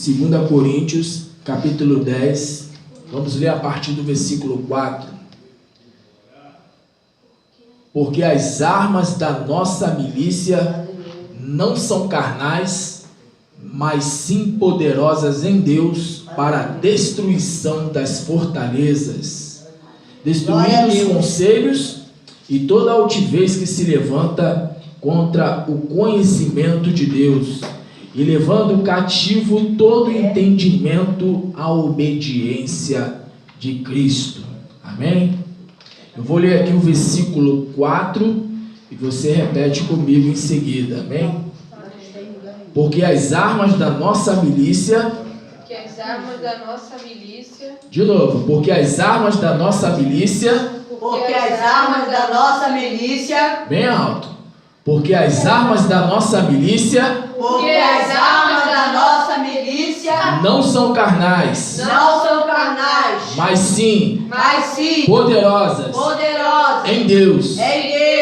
2 Coríntios, capítulo 10, vamos ler a partir do versículo 4. Porque as armas da nossa milícia não são carnais, mas sim poderosas em Deus para a destruição das fortalezas, destruindo os conselhos e toda altivez que se levanta contra o conhecimento de Deus, e levando cativo todo entendimento à obediência de Cristo. Amém? Eu vou ler aqui o versículo 4 e você repete comigo em seguida. Amém? Porque as armas da nossa milícia... De novo. Porque as armas da nossa milícia... Bem alto. Porque as armas da nossa milícia... Não são carnais. Mas sim. Poderosas. Em Deus.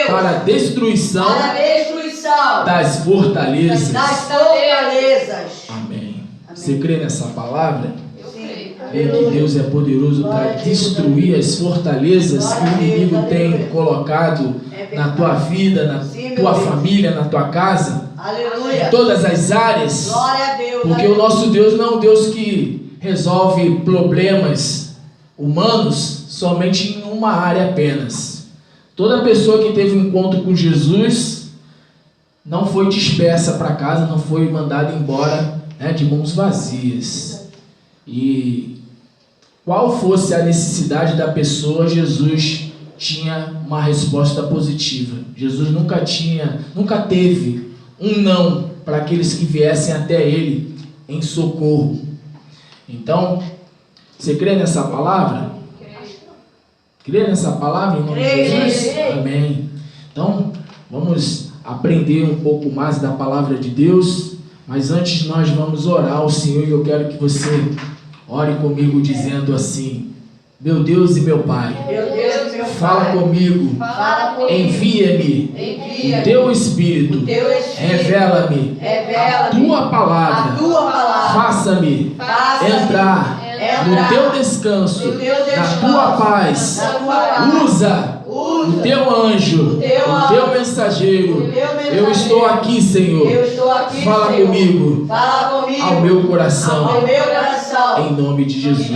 Para a destruição. Das fortalezas. Amém. Você crê nessa palavra? Crê que Deus é poderoso para destruir as fortalezas que o inimigo tem colocado na tua vida, na tua família, na tua casa, em todas as áreas, porque o nosso Deus não é um Deus que resolve problemas humanos somente em uma área apenas. Toda pessoa que teve um encontro com Jesus não foi dispersa para casa, não foi mandada embora, de mãos vazias. E qual fosse a necessidade da pessoa, Jesus tinha uma resposta positiva. Jesus nunca teve um não para aqueles que viessem até ele em socorro. Então, você crê nessa palavra? Crê nessa palavra em nome de Jesus? Amém. Então, vamos aprender um pouco mais da palavra de Deus, mas antes nós vamos orar ao Senhor, e eu quero que você ore comigo dizendo assim: meu Deus e meu Pai, fala comigo, envia-me o teu Espírito, revela-me a tua palavra, faça-me entrar no teu descanso, na tua paz, usa o teu anjo, o teu mensageiro. Eu estou aqui, Senhor, fala comigo, ao meu coração, em nome de Jesus.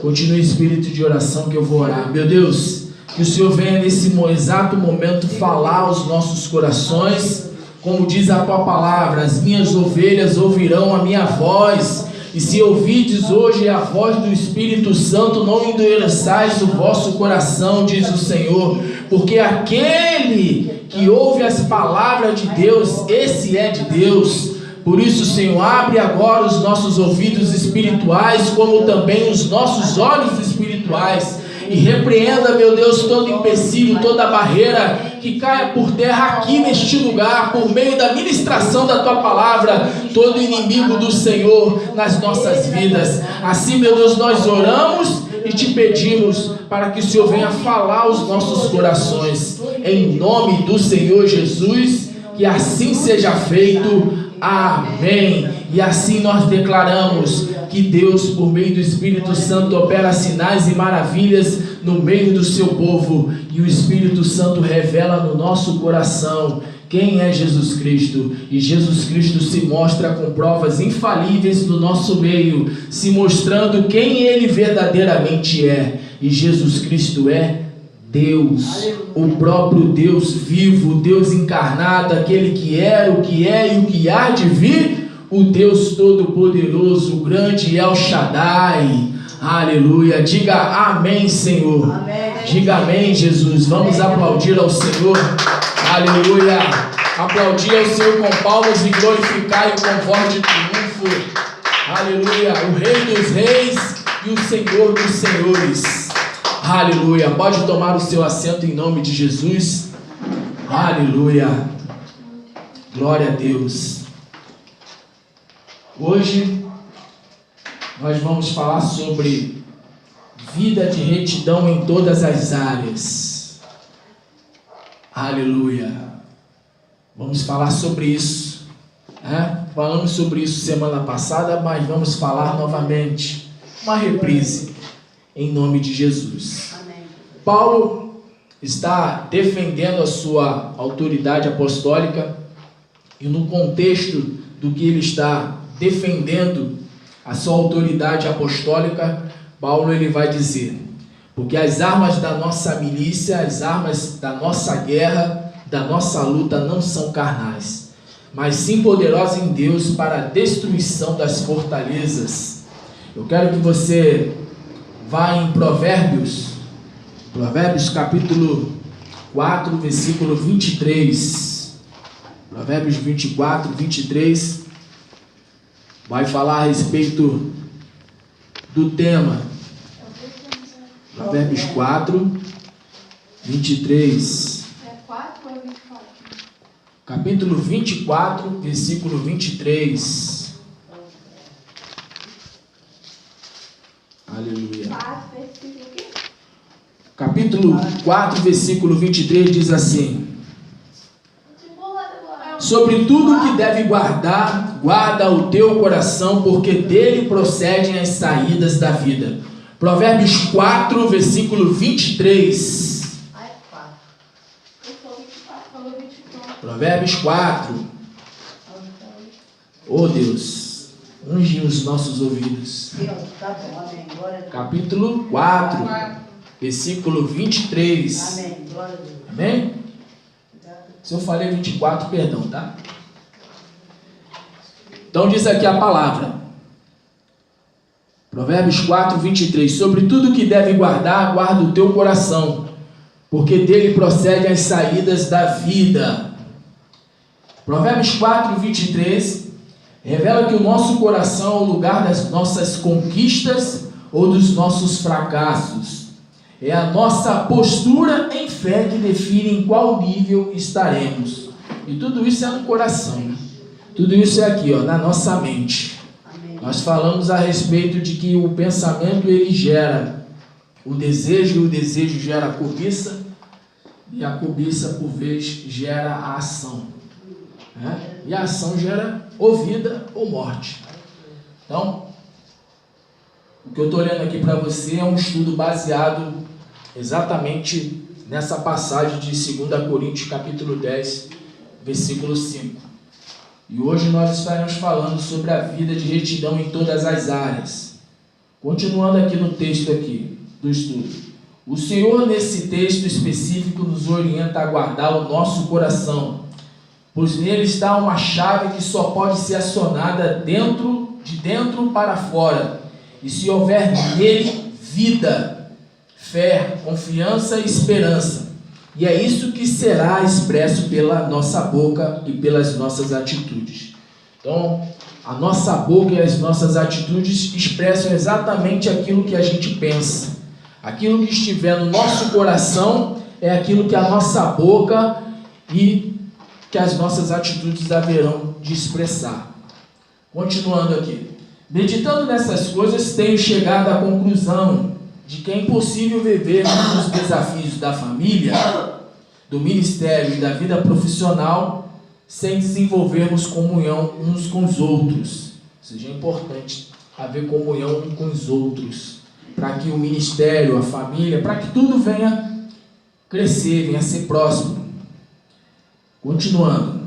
Continue em espírito de oração que eu vou orar. Meu Deus, que o Senhor venha nesse exato momento falar aos nossos corações, como diz a tua palavra: as minhas ovelhas ouvirão a minha voz, e se ouvides hoje a voz do Espírito Santo, não endureçais o vosso coração, diz o Senhor, porque aquele que ouve as palavras de Deus, esse é de Deus. Por isso, Senhor, abre agora os nossos ouvidos espirituais, como também os nossos olhos espirituais, e repreenda, meu Deus, todo empecilho, toda barreira que caia por terra aqui neste lugar, por meio da ministração da tua palavra, todo inimigo do Senhor nas nossas vidas. Assim, meu Deus, nós oramos e te pedimos para que o Senhor venha falar aos nossos corações, em nome do Senhor Jesus, que assim seja feito. Amém. E assim nós declaramos que Deus, por meio do Espírito Santo, opera sinais e maravilhas no meio do seu povo, e o Espírito Santo revela no nosso coração quem é Jesus Cristo, e Jesus Cristo se mostra com provas infalíveis no nosso meio, se mostrando quem ele verdadeiramente é. E Jesus Cristo é Deus, o próprio Deus vivo, o Deus encarnado, aquele que era, o que é e o que há de vir, o Deus Todo-Poderoso, o grande El Shaddai. Aleluia. Diga amém, Senhor. Amém. Diga amém, Jesus. Vamos aplaudir ao Senhor. Aleluia. Aplaudir ao Senhor com palmas e glorificar-o com voz de triunfo. Aleluia. O Rei dos Reis e o Senhor dos Senhores. Aleluia. Pode tomar o seu assento em nome de Jesus. Aleluia. Glória a Deus. Hoje nós vamos falar sobre vida de retidão em todas as áreas. Aleluia. Vamos falar sobre isso, né? falamos sobre isso semana passada, mas vamos falar novamente. Uma reprise, em nome de Jesus. Paulo está defendendo a sua autoridade apostólica e no contexto do que ele está defendendo a sua autoridade apostólica, Paulo ele vai dizer: porque as armas da nossa milícia, as armas da nossa guerra, da nossa luta não são carnais, mas sim poderosas em Deus para a destruição das fortalezas. Eu quero que você vá em Provérbios capítulo 4, versículo 23. Provérbios 24, 23. Vai falar a respeito do tema. Provérbios 4, 23. É 4 ou 24? Capítulo 24, versículo 23. Aleluia. 4, versículo o quê? Capítulo 4, versículo 23 diz assim: sobre tudo que deve guardar, guarda o teu coração, porque dele procedem as saídas da vida. Provérbios 4, versículo 23. Ah, é 4. Eu sou 24, falou 24. Provérbios 4. Oh Deus, unge os nossos ouvidos. Capítulo 4, versículo 23. Amém. Glória a Deus. Amém? Se eu falei 24, perdão, tá? Então diz aqui a palavra. Provérbios 4, 23. Sobre tudo que deve guardar, guarda o teu coração, porque dele procedem as saídas da vida. Provérbios 4, 23 revela que o nosso coração é o lugar das nossas conquistas ou dos nossos fracassos. É a nossa postura em fé que define em qual nível estaremos. E tudo isso é no coração, né? Tudo isso é aqui, ó, na nossa mente. Amém. Nós falamos a respeito de que o pensamento ele gera o desejo, e o desejo gera a cobiça, e a cobiça por vez gera a ação, né? E a ação gera ou vida ou morte. Então, o que eu estou olhando aqui para você é um estudo baseado exatamente nessa passagem de 2 Coríntios capítulo 10, versículo 5. E hoje nós estaremos falando sobre a vida de retidão em todas as áreas. Continuando aqui no texto aqui do estudo. O Senhor nesse texto específico nos orienta a guardar o nosso coração, pois nele está uma chave que só pode ser acionada de dentro para fora. E se houver nele vida, fé, confiança e esperança. E é isso que será expresso pela nossa boca e pelas nossas atitudes. Então, a nossa boca e as nossas atitudes expressam exatamente aquilo que a gente pensa. Aquilo que estiver no nosso coração é aquilo que a nossa boca e que as nossas atitudes haverão de expressar. Continuando aqui. Meditando nessas coisas, tenho chegado à conclusão de que é impossível viver nos desafios da família, do ministério e da vida profissional sem desenvolvermos comunhão uns com os outros. Ou seja, é importante haver comunhão uns com os outros, para que o ministério, a família, para que tudo venha crescer, venha ser próximo. Continuando.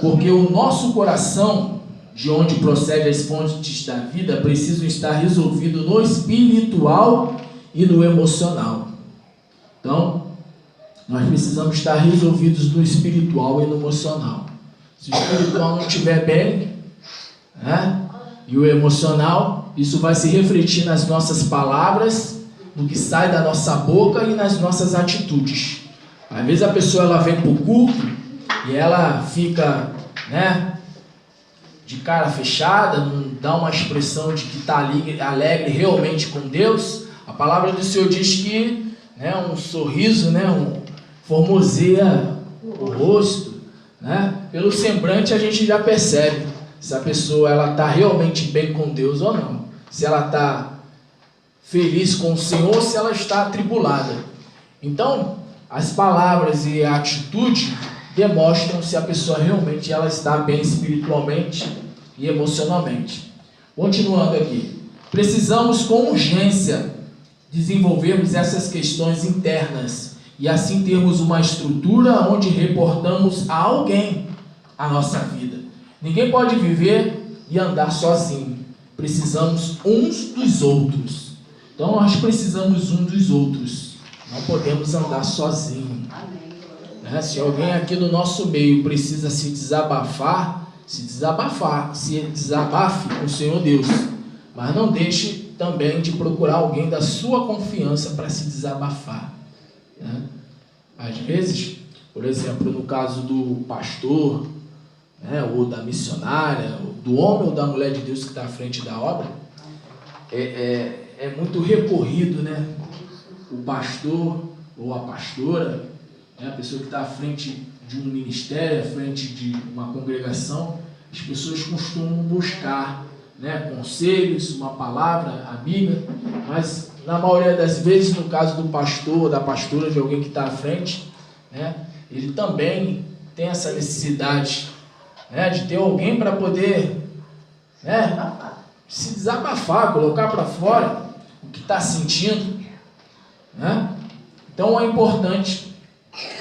Porque o nosso coração, de onde procedem as fontes da vida, precisam estar resolvidos no espiritual e no emocional. Então, nós precisamos estar resolvidos no espiritual e no emocional. Se o espiritual não estiver bem, né, e o emocional, isso vai se refletir nas nossas palavras, no que sai da nossa boca e nas nossas atitudes. Às vezes a pessoa ela vem para o culto e ela fica, né, de cara fechada, não dá uma expressão de que está alegre realmente com Deus. A palavra do Senhor diz que, né, um sorriso, né, formoseia o rosto, né? Pelo semblante a gente já percebe se a pessoa ela está realmente bem com Deus ou não. Se ela está feliz com o Senhor ou se ela está atribulada. Então, as palavras e a atitude demonstram se a pessoa realmente ela está bem espiritualmente e emocionalmente. Continuando aqui. Precisamos com urgência desenvolvermos essas questões internas e assim termos uma estrutura onde reportamos a alguém a nossa vida. Ninguém pode viver e andar sozinho. Precisamos uns dos outros. Então nós precisamos uns dos outros. Não podemos andar sozinhos. Se alguém aqui no nosso meio precisa se desabafe com o Senhor Deus. Mas não deixe também de procurar alguém da sua confiança para se desabafar. Às vezes, por exemplo, no caso do pastor, ou da missionária, do homem ou da mulher de Deus que está à frente da obra, é muito recorrido, o pastor ou a pastora, a pessoa que está à frente de um ministério, à frente de uma congregação, as pessoas costumam buscar conselhos, uma palavra amiga, mas na maioria das vezes, no caso do pastor ou da pastora, de alguém que está à frente, ele também tem essa necessidade de ter alguém para poder se desabafar, colocar para fora o que está sentindo. Então é importante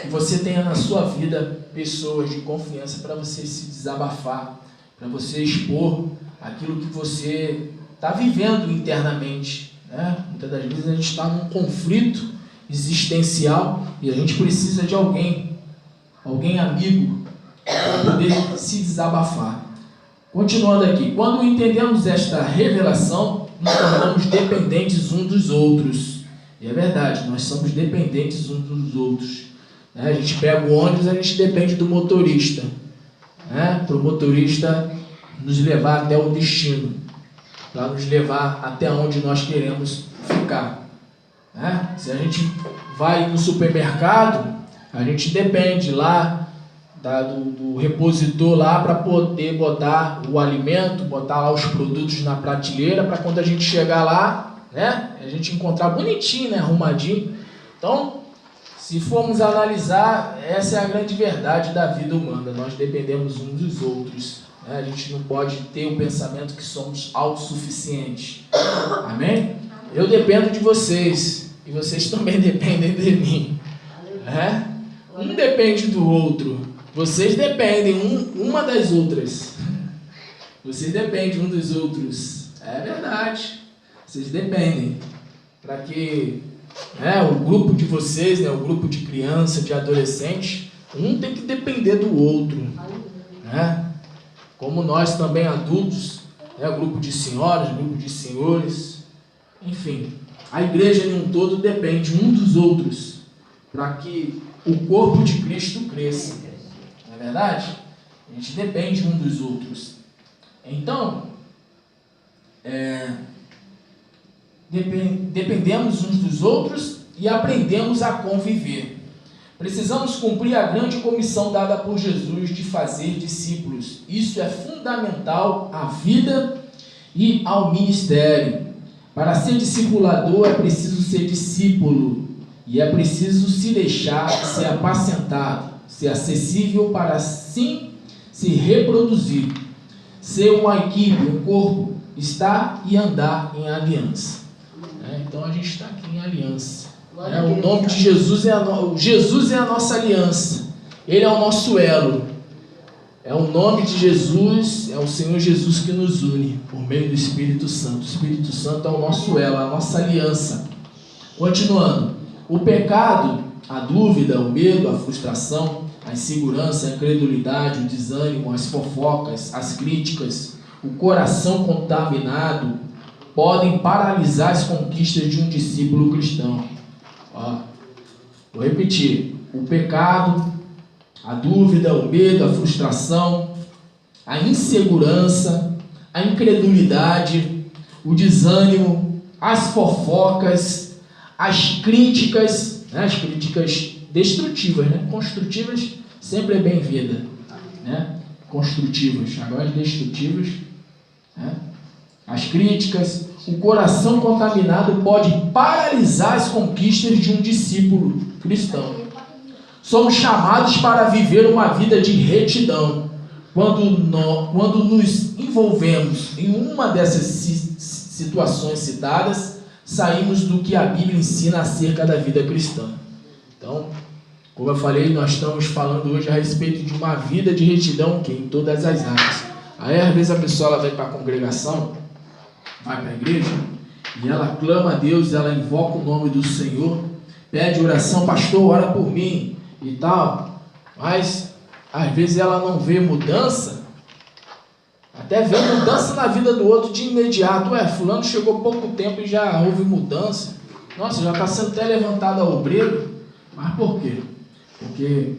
que você tenha na sua vida pessoas de confiança para você se desabafar, para você expor aquilo que você está vivendo internamente. Muitas das vezes a gente está num conflito existencial e a gente precisa de alguém amigo, para poder se desabafar. Continuando aqui, quando entendemos esta revelação, nos tornamos dependentes uns dos outros. E é verdade, nós somos dependentes uns dos outros. A gente pega o ônibus, a gente depende do motorista, para o motorista nos levar até o destino, para nos levar até onde nós queremos ficar. Se a gente vai no supermercado, a gente depende lá do repositor lá para poder botar o alimento, botar lá os produtos na prateleira, para quando a gente chegar lá, a gente encontrar bonitinho, arrumadinho. Então, se formos analisar, essa é a grande verdade da vida humana. Nós dependemos uns dos outros. A gente não pode ter o pensamento que somos autossuficientes. Amém? Eu dependo de vocês e vocês também dependem de mim. Um depende do outro. Vocês dependem uma das outras. Vocês dependem um dos outros. É verdade. Vocês dependem. Para que o grupo de vocês, o grupo de criança, de adolescente, um tem que depender do outro. Como nós também adultos, grupo de senhoras, grupo de senhores, enfim, a igreja em um todo depende um dos outros para que o corpo de Cristo cresça. Não é verdade? A gente depende um dos outros. Então, dependemos uns dos outros e aprendemos a conviver. Precisamos cumprir a grande comissão dada por Jesus de fazer discípulos. Isso é fundamental à vida e ao ministério. Para ser discipulador é preciso ser discípulo e é preciso se deixar ser apacentado, ser acessível para assim se reproduzir, ser uma equipe, um corpo, estar e andar em aliança. Então a gente está aqui em aliança. O nome de Jesus Jesus é a nossa aliança. Ele é o nosso elo. É o nome de Jesus, é o Senhor Jesus que nos une por meio do Espírito Santo. O Espírito Santo é o nosso elo, a nossa aliança. Continuando. O pecado, a dúvida, o medo, a frustração, a insegurança, a incredulidade, o desânimo, as fofocas, as críticas, o coração contaminado podem paralisar as conquistas de um discípulo cristão. Vou repetir. O pecado, a dúvida, o medo, a frustração, a insegurança, a incredulidade, o desânimo, as fofocas, as críticas, as críticas destrutivas, construtivas sempre é bem-vinda, construtivas, agora as destrutivas, as críticas, o coração contaminado pode paralisar as conquistas de um discípulo cristão. somos chamados para viver uma vida de retidão. Quando nos envolvemos em uma dessas situações citadas, saímos do que a Bíblia ensina acerca da vida cristã. Então, como eu falei, nós estamos falando hoje a respeito de uma vida de retidão em todas as áreas. Aí, às vezes, a pessoa ela vai para a congregação, vai para a igreja, e ela clama a Deus, ela invoca o nome do Senhor, pede oração, pastor, ora por mim e tal, mas às vezes ela não vê mudança, até vê mudança na vida do outro de imediato. Fulano chegou há pouco tempo e já houve mudança, nossa, já está sendo até levantado a obreiro. Mas por quê? Porque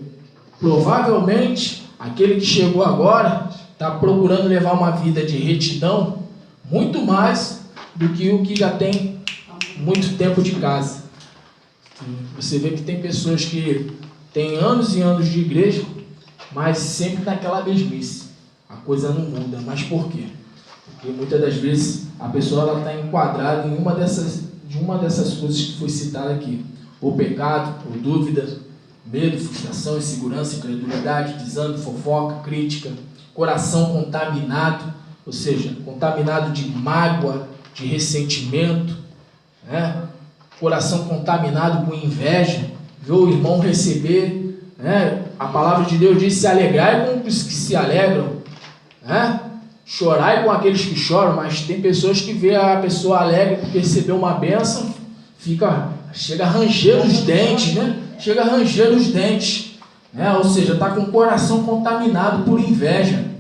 provavelmente aquele que chegou agora está procurando levar uma vida de retidão muito mais do que o que já tem muito tempo de casa. Você vê que tem pessoas que têm anos e anos de igreja, mas sempre naquela mesmice. A coisa não muda. Mas por quê? Porque muitas das vezes a pessoa está enquadrada em uma dessas coisas que foi citada aqui. Ou pecado, ou dúvida, medo, frustração, insegurança, incredulidade, desânimo, fofoca, crítica, coração contaminado, ou seja, contaminado de mágoa, de ressentimento, né? Coração contaminado com inveja, ver o irmão receber, né? A palavra de Deus diz: se alegrai com os que se alegram, né? Chorai com aqueles que choram. Mas tem pessoas que vê a pessoa alegre porque recebeu uma bênção, chega a ranger os dentes, né? Chega a ranger os dentes, né? Ou seja, está com o coração contaminado por inveja.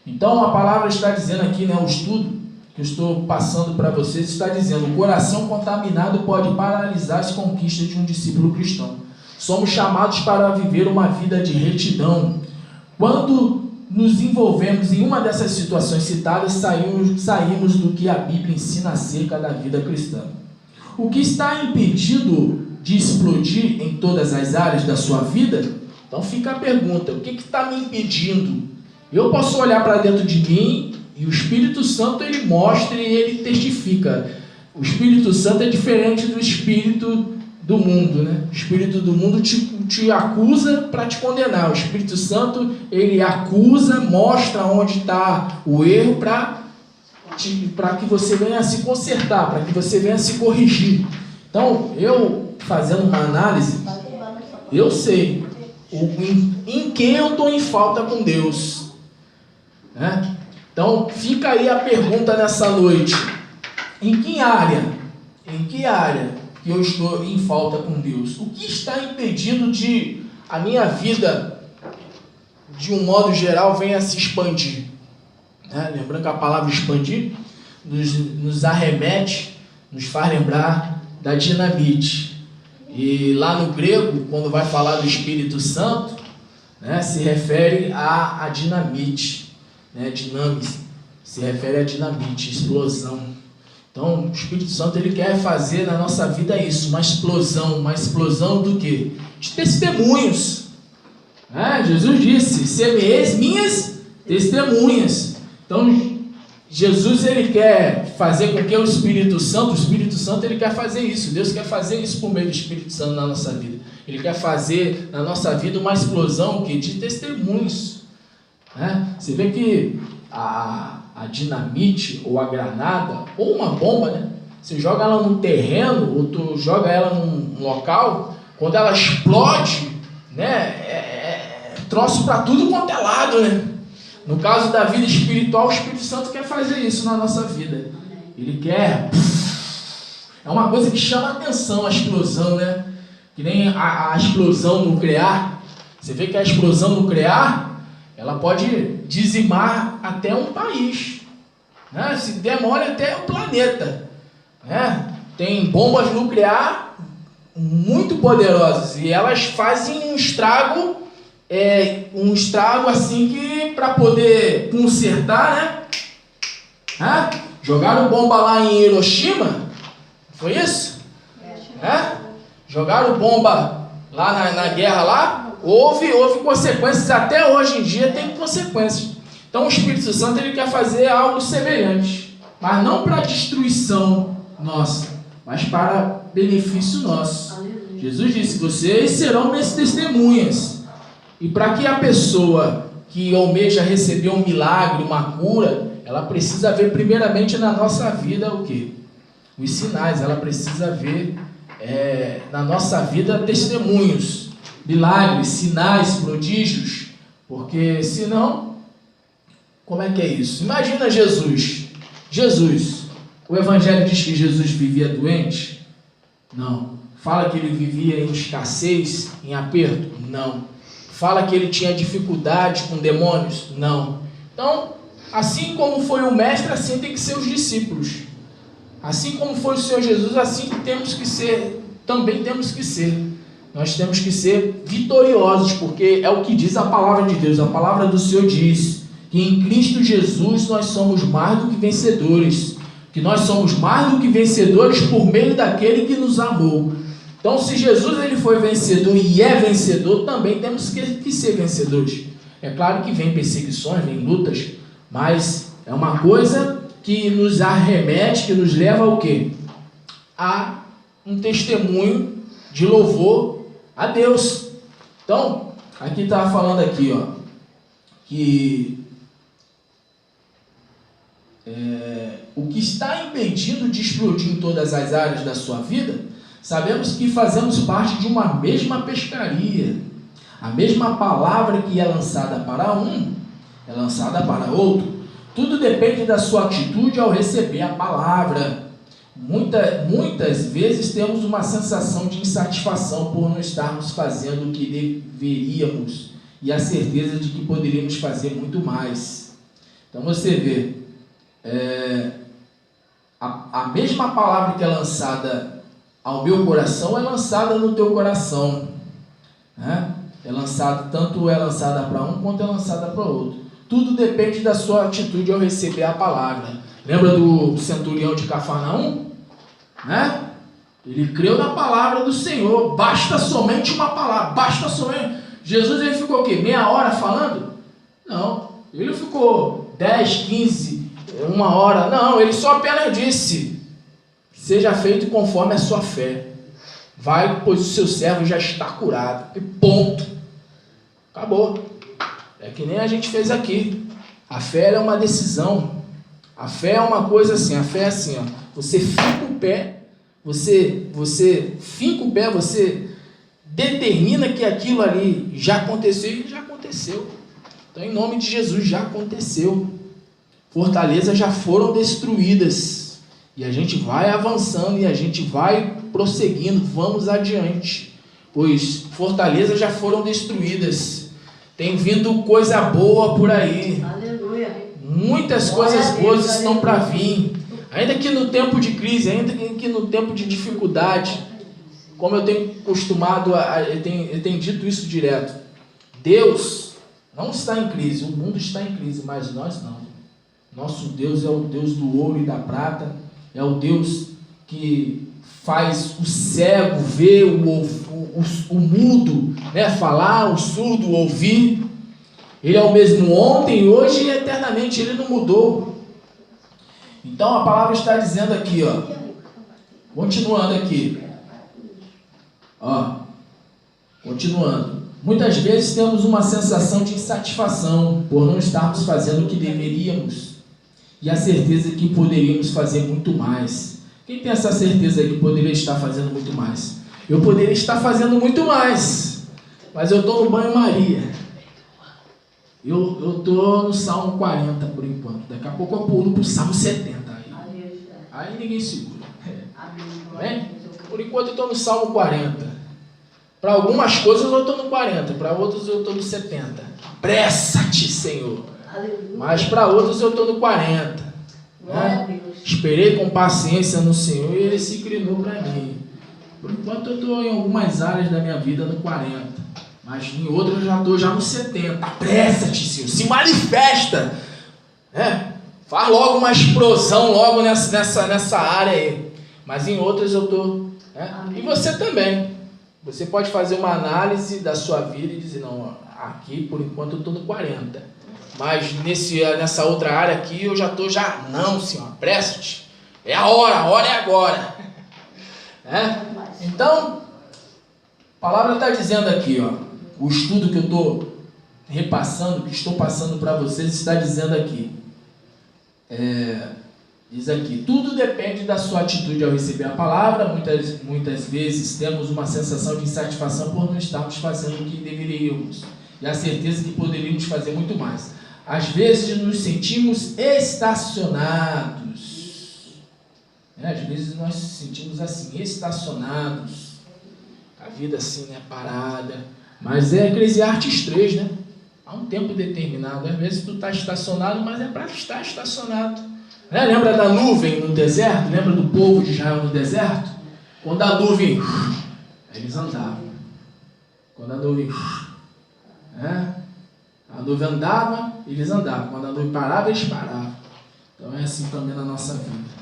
Então a palavra está dizendo aqui, né? O estudo que eu estou passando para vocês está dizendo: o coração contaminado pode paralisar as conquistas de um discípulo cristão. Somos chamados para viver uma vida de retidão. Quando nos envolvemos em uma dessas situações citadas, saímos do que a Bíblia ensina acerca da vida cristã. O que está impedido de explodir em todas as áreas da sua vida? Então fica a pergunta: o que está me impedindo? Eu posso olhar para dentro de mim e o Espírito Santo ele mostra e ele testifica. O Espírito Santo é diferente do Espírito do mundo, né? O Espírito do mundo te acusa para te condenar. O Espírito Santo ele acusa, mostra onde está o erro para que você venha a se consertar, para que você venha a se corrigir. Então, eu fazendo uma análise, eu sei em quem eu estou em falta com Deus, né? Então, fica aí a pergunta nessa noite: em que área que eu estou em falta com Deus? O que está impedindo de a minha vida, de um modo geral, venha a se expandir? Lembrando que a palavra expandir nos arremete, nos faz lembrar da dinamite. E lá no grego, quando vai falar do Espírito Santo, né, se refere a dinamite, né, dinamis, se refere a dinamite, explosão. Então, o Espírito Santo ele quer fazer na nossa vida isso, uma explosão do quê? De testemunhos. Jesus disse: semeeis minhas testemunhas. Então, Jesus ele quer fazer com que o Espírito Santo ele quer fazer isso. Deus quer fazer isso por meio do Espírito Santo na nossa vida. Ele quer fazer na nossa vida uma explosão de testemunhos. Você vê que a dinamite ou a granada ou uma bomba, né? Você joga ela num terreno ou tu joga ela num local, quando ela explode, né? Troço para tudo quanto é lado, né? No caso da vida espiritual, o Espírito Santo quer fazer isso na nossa vida. Ele quer... É uma coisa que chama a atenção, a explosão, né? Que nem a explosão nuclear. Você vê que a explosão nuclear, ela pode dizimar até um país, né? Se demora até o planeta, né? Tem bombas nucleares muito poderosas e elas fazem um estrago assim que para poder consertar, né? Jogaram bomba lá em Hiroshima, foi isso? Jogaram bomba lá na guerra lá, houve consequências, até hoje em dia tem consequências. Então o Espírito Santo ele quer fazer algo semelhante, mas não para destruição nossa, mas para benefício nosso. Jesus disse, vocês serão minhas testemunhas. E para que a pessoa que almeja receber um milagre, uma cura, ela precisa ver primeiramente na nossa vida o quê? Os sinais. Ela precisa ver na nossa vida testemunhos, milagres, sinais, prodígios, porque senão, como é que é isso? Imagina Jesus, o Evangelho diz que Jesus vivia doente? Não. Fala que ele vivia em escassez, em aperto? Não. Fala que ele tinha dificuldade com demônios? Não. Então, assim como foi o mestre, assim tem que ser os discípulos. Assim como foi o Senhor Jesus, assim temos que ser, também temos que ser. Nós temos que ser vitoriosos, porque é o que diz a palavra de Deus. A palavra do Senhor diz que em Cristo Jesus nós somos mais do que vencedores. Que nós somos mais do que vencedores por meio daquele que nos amou. Então, se Jesus ele foi vencedor e é vencedor, também temos que ser vencedores. É claro que vem perseguições, vem lutas, mas é uma coisa que nos arremete, que nos leva ao quê? A um testemunho de louvor a Deus. Então, aqui está falando aqui, ó, que o que está impedindo de explodir em todas as áreas da sua vida, sabemos que fazemos parte de uma mesma pescaria. A mesma palavra que é lançada para um, é lançada para outro. Tudo depende da sua atitude ao receber a palavra. Muitas vezes temos uma sensação de insatisfação por não estarmos fazendo o que deveríamos e a certeza de que poderíamos fazer muito mais. Então você vê, a mesma palavra que é lançada ao meu coração é lançada no teu coração, né? Tanto é lançada para um quanto é lançada para o outro. Tudo depende da sua atitude ao receber a palavra. Lembra do centurião de Cafarnaum? Né? Ele creu na palavra do Senhor. Basta somente uma palavra. Basta somente. Jesus ele ficou o quê? Meia hora falando? Não. Ele ficou 10, 15, 1 hora. Não, ele só apenas disse: seja feito conforme a sua fé. Vai, pois o seu servo já está curado. E ponto. Acabou. É que nem a gente fez aqui. A fé é uma decisão. A fé é uma coisa assim. A fé é assim, ó. Você finca o pé. Você finca o pé. Você determina que aquilo ali já aconteceu e já aconteceu. Então, em nome de Jesus, já aconteceu. Fortalezas já foram destruídas. E a gente vai avançando e a gente vai prosseguindo. Vamos adiante. Pois fortalezas já foram destruídas. Tem vindo coisa boa por aí. Aleluia. Muitas coisas boas estão para vir. Ainda que no tempo de crise, ainda que no tempo de dificuldade. Como eu tenho costumado, eu tenho dito isso direto. Deus não está em crise. O mundo está em crise, mas nós não. Nosso Deus é o Deus do ouro e da prata. É o Deus que faz o cego ver, o mudo, né, falar, o surdo ouvir. Ele é o mesmo ontem, hoje e eternamente. Ele não mudou. Então a palavra está dizendo aqui, ó, continuando aqui, ó, continuando. Muitas vezes temos uma sensação de insatisfação por não estarmos fazendo o que deveríamos e a certeza que poderíamos fazer muito mais. Quem tem essa certeza aí que poderia estar fazendo muito mais? Eu poderia estar fazendo muito mais, mas eu estou no banho-maria. Eu estou no Salmo 40 por enquanto. Daqui a pouco eu pulo para o Salmo 70. Aí ninguém segura. Amém? Por enquanto eu estou no Salmo 40. Para algumas coisas eu estou no 40, para outras eu estou no 70. Apressa-te, Senhor. Mas para outros eu estou no 40. Né? Esperei com paciência no Senhor e Ele se inclinou para mim. Por enquanto eu estou em algumas áreas da minha vida no 40, mas em outras eu já estou no 70. Apressa-te, Senhor, se manifesta, né? Faz logo uma explosão logo nessa área aí. Mas em outras eu estou, né? E você também. Você pode fazer uma análise da sua vida e dizer, não, aqui por enquanto eu estou no 40. Mas nessa outra área aqui eu já estou não, Senhor, apressa-te. É a hora é agora. Então, A palavra está dizendo aqui, ó, o estudo que eu estou repassando, que estou passando para vocês, está dizendo aqui. Diz aqui, tudo depende da sua atitude ao receber a palavra. Muitas vezes temos uma sensação de insatisfação por não estarmos fazendo o que deveríamos, e a certeza que poderíamos fazer muito mais. Às vezes nos sentimos estacionados. Às vezes nós nos sentimos assim, estacionados. A vida assim, né, parada. Mas é Eclesiastes 3, né? Há um tempo determinado. Às vezes tu está estacionado, mas é para estar estacionado. Lembra da nuvem no deserto? Lembra do povo de Israel no deserto? Quando a nuvem... eles andavam. Quando a nuvem... a nuvem andava, eles andavam. Quando a nuvem parava, eles paravam. Então é assim também na nossa vida.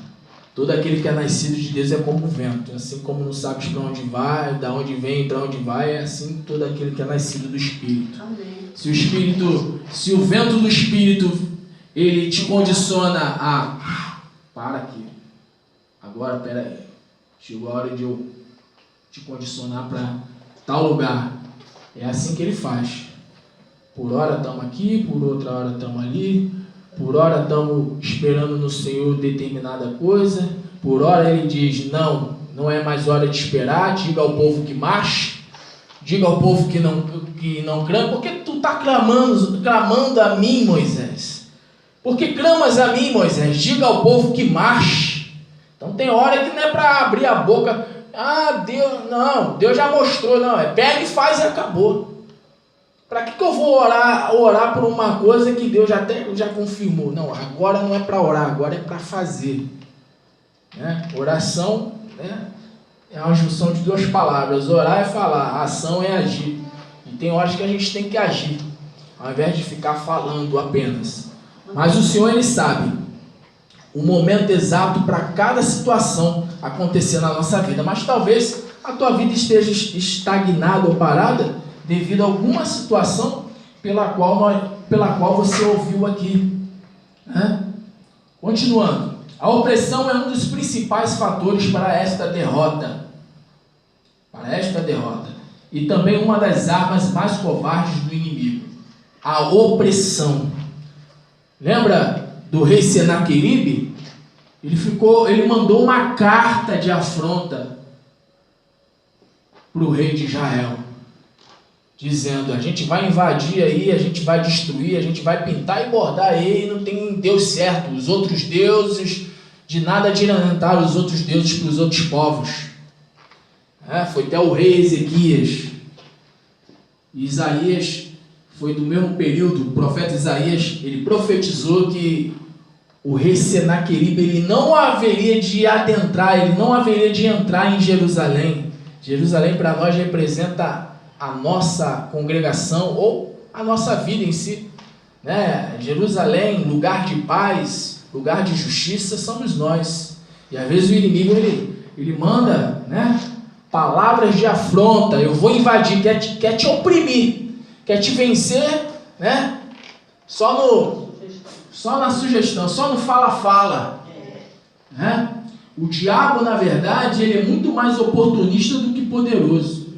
Todo aquele que é nascido de Deus é como o vento. Assim como não sabes para onde vai, da onde vem, para onde vai, é assim todo aquele que é nascido do Espírito. Amém. Se o vento do Espírito, ele te condiciona a... para aqui. Agora, espera aí. Chegou a hora de eu te condicionar para tal lugar. É assim que ele faz. Por hora estamos aqui, por outra hora estamos ali. Por hora estamos esperando no Senhor determinada coisa. Por hora ele diz, não é mais hora de esperar. Diga ao povo que marche. Diga ao povo que não clama. Por que tu está clamando a mim, Moisés? Por que clamas a mim, Moisés? Diga ao povo que marche. Então tem hora que não é para abrir a boca. Deus já mostrou. Não, pega e faz e acabou. Para que eu vou orar por uma coisa que Deus já confirmou? Não, agora não é para orar, agora é para fazer. Oração, é uma junção de duas palavras. Orar é falar, ação é agir. E tem horas que a gente tem que agir, ao invés de ficar falando apenas. Mas o Senhor, Ele sabe o momento exato para cada situação acontecer na nossa vida. Mas talvez a tua vida esteja estagnada ou parada devido a alguma situação pela qual você ouviu aqui. Continuando. A opressão é um dos principais fatores para esta derrota. E também uma das armas mais covardes do inimigo. A opressão. Lembra do rei Senaqueribe? Ele mandou uma carta de afronta para o rei de Israel, dizendo, a gente vai invadir aí, a gente vai destruir, a gente vai pintar e bordar aí, não tem Deus certo, os outros deuses, de nada adiantar os outros deuses para os outros povos. Foi até o rei Ezequias. Isaías foi do mesmo período, o profeta Isaías, ele profetizou que o rei Senaqueribe, ele não haveria de adentrar, ele não haveria de entrar em Jerusalém. Jerusalém para nós representa a nossa congregação ou a nossa vida em si, Jerusalém, lugar de paz, lugar de justiça, somos nós. E às vezes o inimigo ele manda, palavras de afronta. Eu vou invadir, quer te oprimir, quer te vencer, só na sugestão, só no fala-fala. O diabo, na verdade, ele é muito mais oportunista do que poderoso.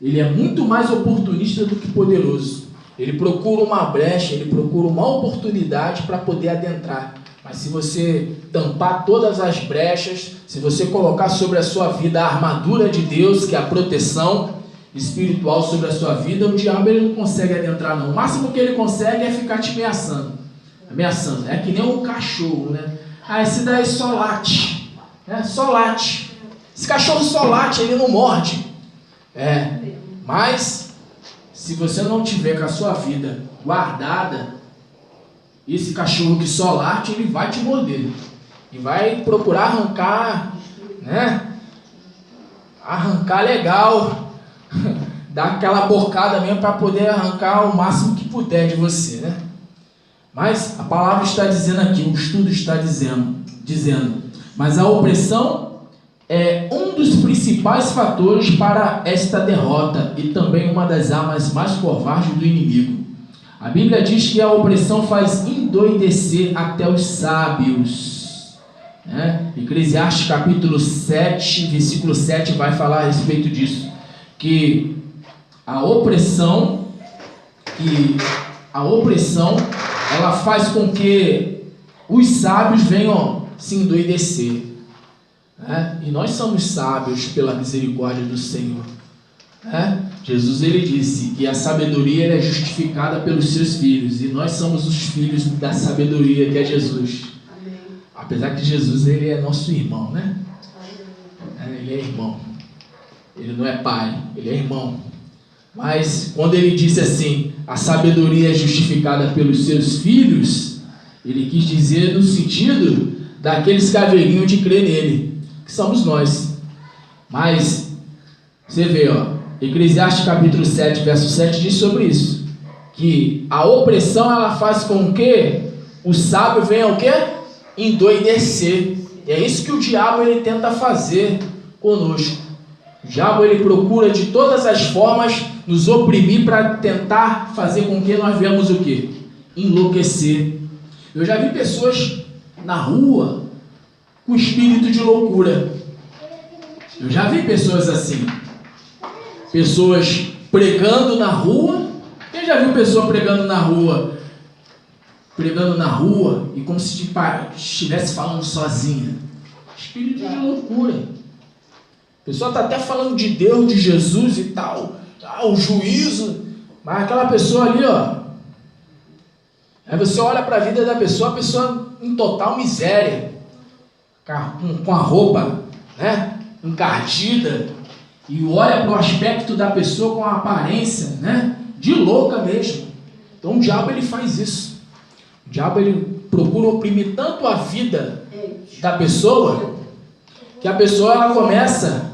Ele é muito mais oportunista do que poderoso. Ele procura uma brecha, ele procura uma oportunidade para poder adentrar. Mas se você tampar todas as brechas, se você colocar sobre a sua vida a armadura de Deus, que é a proteção espiritual sobre a sua vida, o diabo ele não consegue adentrar não. O máximo que ele consegue é ficar te ameaçando. É que nem um cachorro, esse daí só late. Só late. Esse cachorro só late, ele não morde. Mas se você não tiver com a sua vida guardada, esse cachorro que só late, ele vai te morder. E vai procurar arrancar, arrancar legal, dar aquela bocada mesmo para poder arrancar o máximo que puder de você, Mas a palavra está dizendo aqui, o estudo está dizendo, mas a opressão é um dos principais fatores para esta derrota e também uma das armas mais covardes do inimigo. A Bíblia diz que a opressão faz endoidecer até os sábios. Eclesiastes capítulo 7, versículo 7 vai falar a respeito disso, que a opressão ela faz com que os sábios venham se endoidecer, e nós somos sábios pela misericórdia do Senhor. Jesus ele disse que a sabedoria é justificada pelos seus filhos, e nós somos os filhos da sabedoria, que é Jesus. Amém. Apesar que Jesus ele é nosso irmão, né? Ele é irmão, ele não é pai, ele é irmão. Mas quando ele disse assim, a sabedoria é justificada pelos seus filhos, ele quis dizer no sentido daqueles que haveriam de crer nele, que somos nós. Mas você vê, Eclesiastes capítulo 7, verso 7 diz sobre isso, que a opressão ela faz com que o sábio venha o quê? Endoidecer. E é isso que o diabo ele tenta fazer conosco. O diabo ele procura de todas as formas nos oprimir para tentar fazer com que nós venhamos o quê? Enlouquecer. Eu já vi pessoas na rua com espírito de loucura. Eu já vi pessoas assim. Pessoas pregando na rua. Quem já viu pessoa pregando na rua? Pregando na rua e como se estivesse falando sozinha. Espírito de loucura. A pessoa está até falando de Deus, de Jesus e tal. O juízo. Mas aquela pessoa ali, aí você olha para a vida da pessoa, a pessoa em total miséria. Com a roupa, encardida. E olha para o aspecto da pessoa com a aparência, de louca mesmo. Então o diabo ele faz isso. O diabo ele procura oprimir tanto a vida da pessoa, que a pessoa ela começa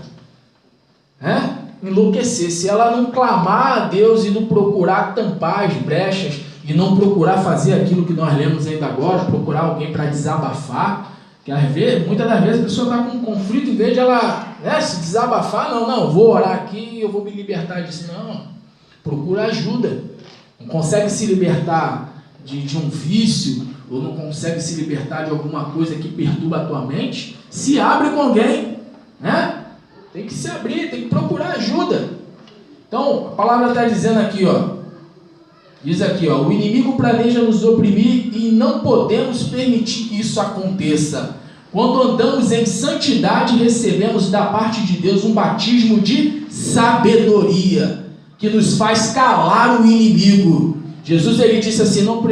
a enlouquecer. Se ela não clamar a Deus e não procurar tampar as brechas, e não procurar fazer aquilo que nós lemos ainda agora, procurar alguém para desabafar, que às vezes, muitas das vezes a pessoa está com um conflito, em vez de ela se desabafar, não, vou orar aqui, eu vou me libertar disso. Não, procura ajuda. Não consegue se libertar de um vício, ou não consegue se libertar de alguma coisa que perturba a tua mente, se abre com alguém, tem que se abrir, tem que procurar ajuda. Então, a palavra está dizendo aqui, diz aqui, o inimigo planeja nos oprimir e não podemos permitir que isso aconteça. Quando andamos em santidade, recebemos da parte de Deus um batismo de sabedoria, que nos faz calar o inimigo. Jesus ele disse assim, não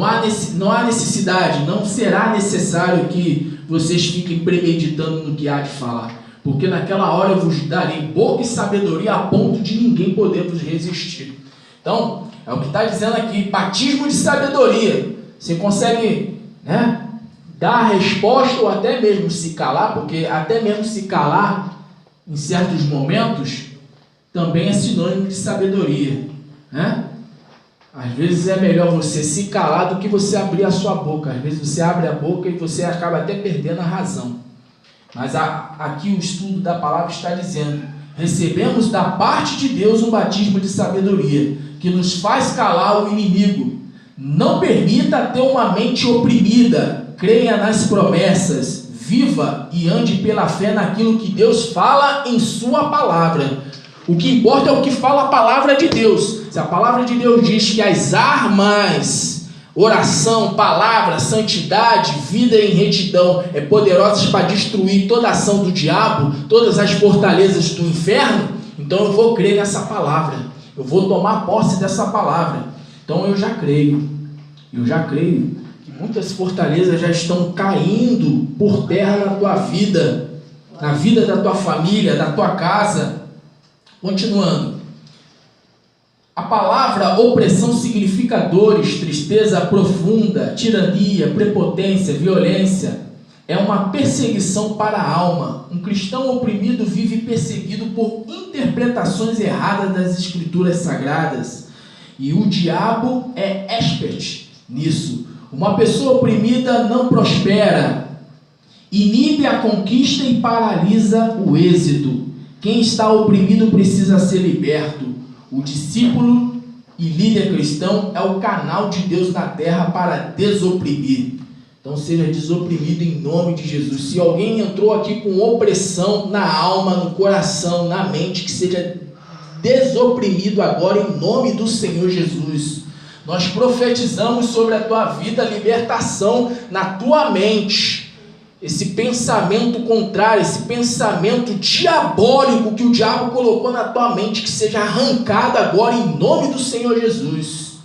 há necessidade, não será necessário que vocês fiquem premeditando no que há de falar, porque naquela hora eu vos darei boca e sabedoria a ponto de ninguém poder vos resistir. Então, é o que está dizendo aqui, batismo de sabedoria. Você consegue dar a resposta ou até mesmo se calar, porque até mesmo se calar em certos momentos também é sinônimo de sabedoria. Às vezes é melhor você se calar do que você abrir a sua boca. Às vezes você abre a boca e você acaba até perdendo a razão. Mas aqui o estudo da palavra está dizendo, recebemos da parte de Deus um batismo de sabedoria, que nos faz calar o inimigo. Não permita ter uma mente oprimida, creia nas promessas, viva e ande pela fé naquilo que Deus fala em sua palavra. O que importa é o que fala a palavra de Deus. Se a palavra de Deus diz que as armas, oração, palavra, santidade, vida em retidão é poderosas para destruir toda a ação do diabo, todas as fortalezas do inferno, então eu vou crer nessa palavra, eu vou tomar posse dessa palavra. Então eu já creio que muitas fortalezas já estão caindo por terra na tua vida, na vida da tua família, da tua casa. Continuando, a palavra opressão significa dores, tristeza profunda, tirania, prepotência, violência. É uma perseguição para a alma. Um cristão oprimido vive perseguido por interpretações erradas das escrituras sagradas. E o diabo é expert nisso. Uma pessoa oprimida não prospera, inibe a conquista e paralisa o êxito. Quem está oprimido precisa ser liberto. O discípulo e líder cristão é o canal de Deus na terra para desoprimir. Então seja desoprimido em nome de Jesus. Se alguém entrou aqui com opressão na alma, no coração, na mente, que seja desoprimido agora em nome do Senhor Jesus. Nós profetizamos sobre a tua vida libertação na tua mente. Esse pensamento contrário, esse pensamento diabólico que o diabo colocou na tua mente, que seja arrancado agora em nome do Senhor Jesus.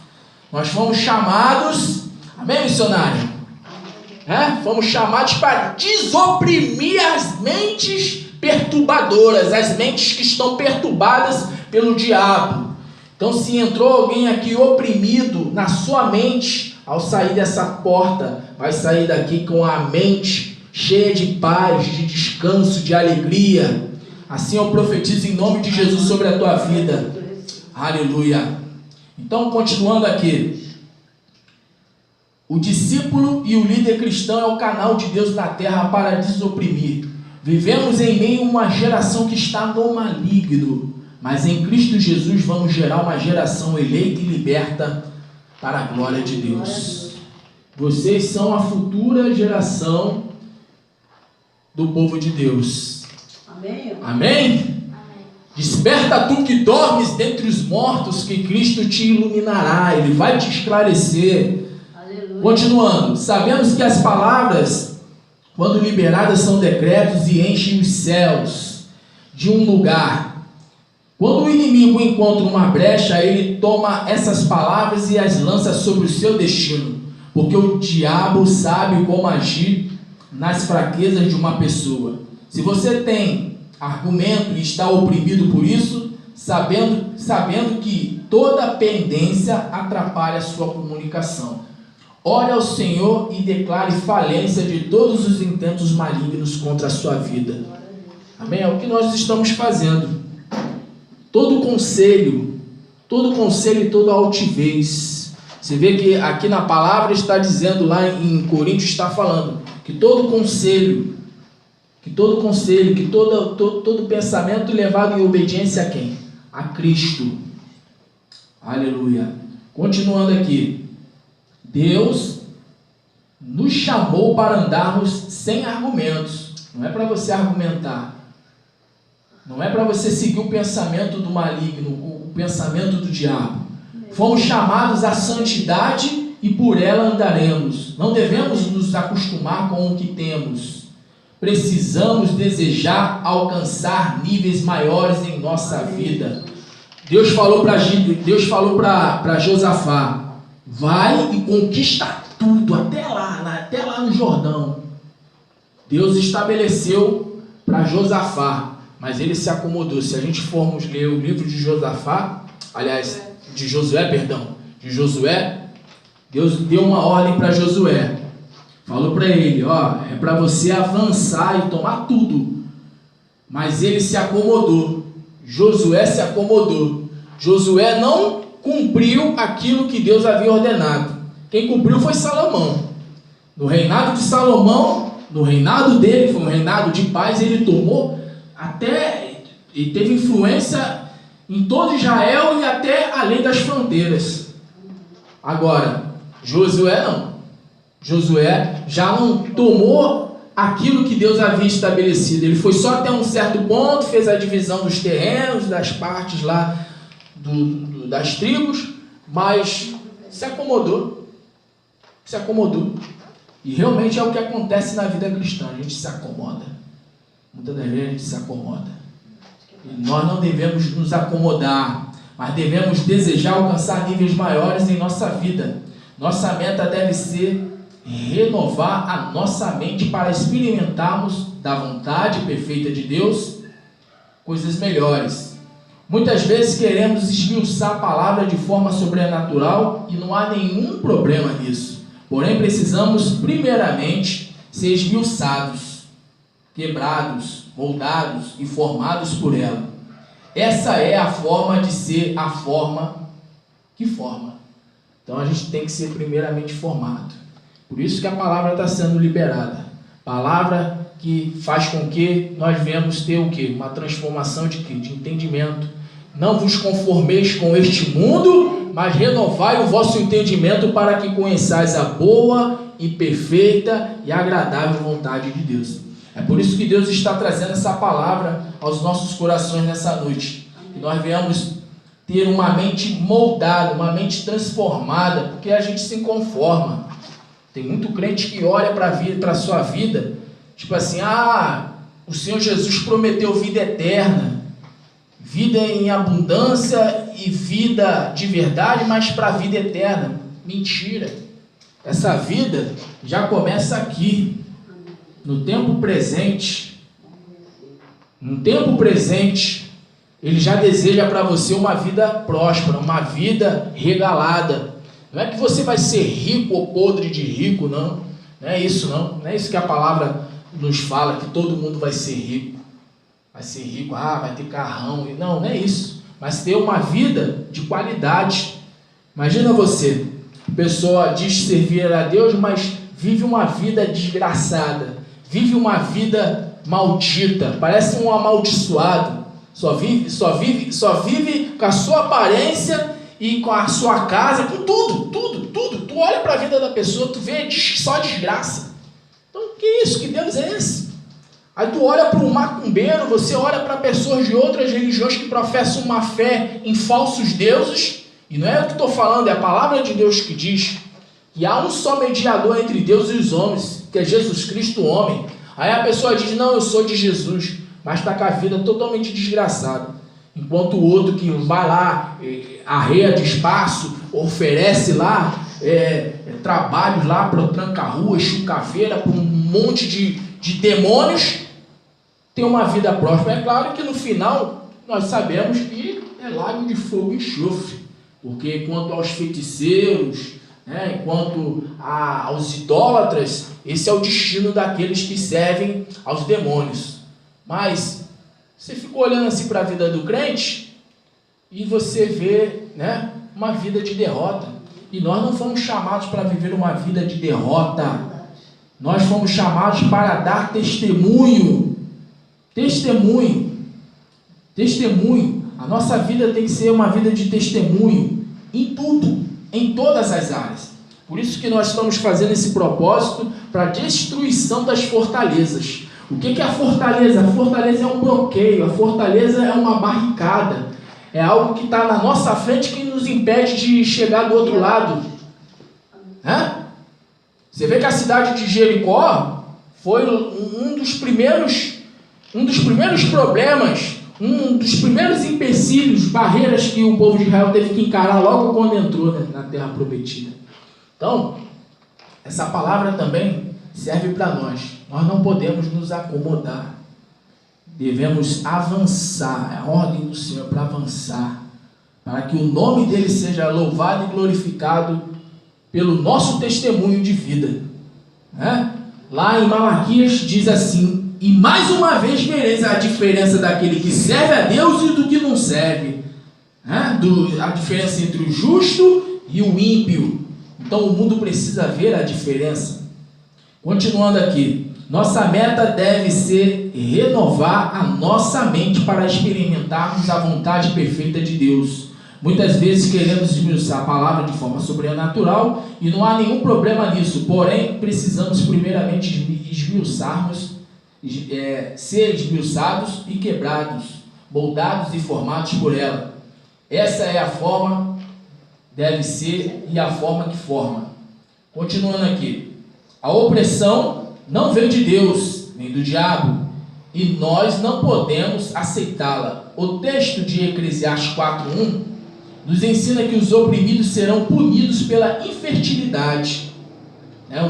Nós fomos chamados, amém, missionário? Fomos chamados para desoprimir as mentes perturbadoras, as mentes que estão perturbadas pelo diabo. Então, se entrou alguém aqui oprimido na sua mente, ao sair dessa porta, vai sair daqui com a mente cheia de paz, de descanso, de alegria. Assim eu profetizo em nome de Jesus sobre a tua vida. Aleluia. Então, continuando aqui. O discípulo e o líder cristão é o canal de Deus na terra para desoprimir. Vivemos em meio a uma geração que está no maligno, mas em Cristo Jesus vamos gerar uma geração eleita e liberta para a glória de Deus. Vocês são a futura geração do povo de Deus. Amém? Amém? Desperta tu que dormes dentre os mortos, que Cristo te iluminará, Ele vai te esclarecer. Aleluia. Continuando, sabemos que as palavras, quando liberadas, são decretos e enchem os céus de um lugar. Quando o inimigo encontra uma brecha, ele toma essas palavras e as lança sobre o seu destino, porque o diabo sabe como agir nas fraquezas de uma pessoa. Se você tem argumento e está oprimido por isso, sabendo que toda pendência atrapalha a sua comunicação, ore ao Senhor e declare falência de todos os intentos malignos contra a sua vida. Amém? É o que nós estamos fazendo. Todo conselho e toda altivez. Você vê que aqui na palavra está dizendo, lá em Coríntios está falando, que todo conselho, que todo pensamento levado em obediência a quem? A Cristo. Aleluia. Continuando aqui. Deus nos chamou para andarmos sem argumentos. Não é para você argumentar. Não é para você seguir o pensamento do maligno, o pensamento do diabo. Fomos chamados à santidade e por ela andaremos. Não devemos nos acostumar com o que temos. Precisamos desejar alcançar níveis maiores em nossa vida. Deus falou para Josafá, vai e conquista tudo, até lá no Jordão. Deus estabeleceu para Josafá, mas ele se acomodou. Se a gente formos ler o livro de Josué, Deus deu uma ordem para Josué. Falou para ele, é para você avançar e tomar tudo. Mas ele se acomodou. Josué se acomodou. Josué não cumpriu aquilo que Deus havia ordenado. Quem cumpriu foi Salomão. No reinado de Salomão, no reinado dele, foi um reinado de paz, ele tomou e teve influência em todo Israel e até além das fronteiras. Agora, Josué não. Josué já não tomou aquilo que Deus havia estabelecido. Ele foi só até um certo ponto, fez a divisão dos terrenos, das partes lá das tribos, mas se acomodou. E realmente é o que acontece na vida cristã. A gente se acomoda. Muitas das vezes a gente se acomoda. E nós não devemos nos acomodar, mas devemos desejar alcançar níveis maiores em nossa vida. Nossa meta deve ser renovar a nossa mente para experimentarmos da vontade perfeita de Deus coisas melhores. Muitas vezes queremos esmiuçar a palavra de forma sobrenatural e não há nenhum problema nisso. Porém, precisamos primeiramente ser esmiuçados, quebrados, moldados e formados por ela. Essa é a forma de ser a forma que forma. Então a gente tem que ser primeiramente formado. Por isso que a palavra está sendo liberada. Palavra que faz com que nós venhamos ter o quê? Uma transformação de quê? De entendimento. Não vos conformeis com este mundo, mas renovai o vosso entendimento para que conheçais a boa e perfeita e agradável vontade de Deus. É por isso que Deus está trazendo essa palavra aos nossos corações nessa noite. Que nós venhamos ter uma mente moldada, uma mente transformada, porque a gente se conforma. Tem muito crente que olha para a sua vida, tipo assim, o Senhor Jesus prometeu vida eterna, vida em abundância e vida de verdade, mas para a vida eterna. Mentira. Essa vida já começa aqui, no tempo presente. No tempo presente, Ele já deseja para você uma vida próspera, uma vida regalada. Não é que você vai ser rico ou podre de rico, não. Não é isso, não. Não é isso que a palavra nos fala, que todo mundo vai ser rico. Vai ser rico, vai ter carrão. Não, não é isso. Mas ter uma vida de qualidade. Imagina você, a pessoa diz servir a Deus, mas vive uma vida desgraçada. Vive uma vida maldita. Parece um amaldiçoado. Só vive com a sua aparência e com a sua casa, com tudo. Tu olha para a vida da pessoa, tu vê só desgraça. Então, que isso? Que Deus é esse? Aí tu olha para um macumbeiro, você olha para pessoas de outras religiões que professam uma fé em falsos deuses, e não é o que estou falando, é a palavra de Deus que diz que há um só mediador entre Deus e os homens, que é Jesus Cristo, o homem. Aí a pessoa diz, não, eu sou de Jesus, mas está com a vida totalmente desgraçada. Enquanto o outro que vai lá, arreia de espaço, oferece lá trabalhos lá para tranca-rua, chucaveira, para um monte de demônios, tem uma vida próspera. É claro que no final nós sabemos que é lago de fogo e enxofre, porque quanto aos feiticeiros, quanto aos idólatras, esse é o destino daqueles que servem aos demônios. Mas você fica olhando assim para a vida do crente e você vê, uma vida de derrota. E nós não fomos chamados para viver uma vida de derrota. Nós fomos chamados para dar testemunho. Testemunho. A nossa vida tem que ser uma vida de testemunho em tudo, em todas as áreas. Por isso que nós estamos fazendo esse propósito para a destruição das fortalezas. O que é a fortaleza? A fortaleza é um bloqueio, a fortaleza é uma barricada. É algo que está na nossa frente que nos impede de chegar do outro lado. Você vê que a cidade de Jericó foi um dos primeiros problemas, um dos primeiros empecilhos, barreiras que o povo de Israel teve que encarar logo quando entrou na Terra Prometida. Então, essa palavra também serve para nós. Nós não podemos nos acomodar. Devemos avançar. É a ordem do Senhor para avançar, para que o nome dele seja louvado e glorificado pelo nosso testemunho de vida. Lá em Malaquias diz assim: e mais uma vez vereis a diferença daquele que serve a Deus e do que não serve. A diferença entre o justo e o ímpio. Então o mundo precisa ver a diferença. Continuando aqui, nossa meta deve ser renovar a nossa mente para experimentarmos a vontade perfeita de Deus. Muitas vezes queremos esmiuçar a palavra de forma sobrenatural e não há nenhum problema nisso, porém precisamos primeiramente ser esmiuçados e quebrados, moldados e formados por ela. Essa é a forma, deve ser, e a forma que forma. Continuando aqui, a opressão não vem de Deus, nem do diabo, e nós não podemos aceitá-la. O texto de Eclesiastes 4:1 nos ensina que os oprimidos serão punidos pela infertilidade.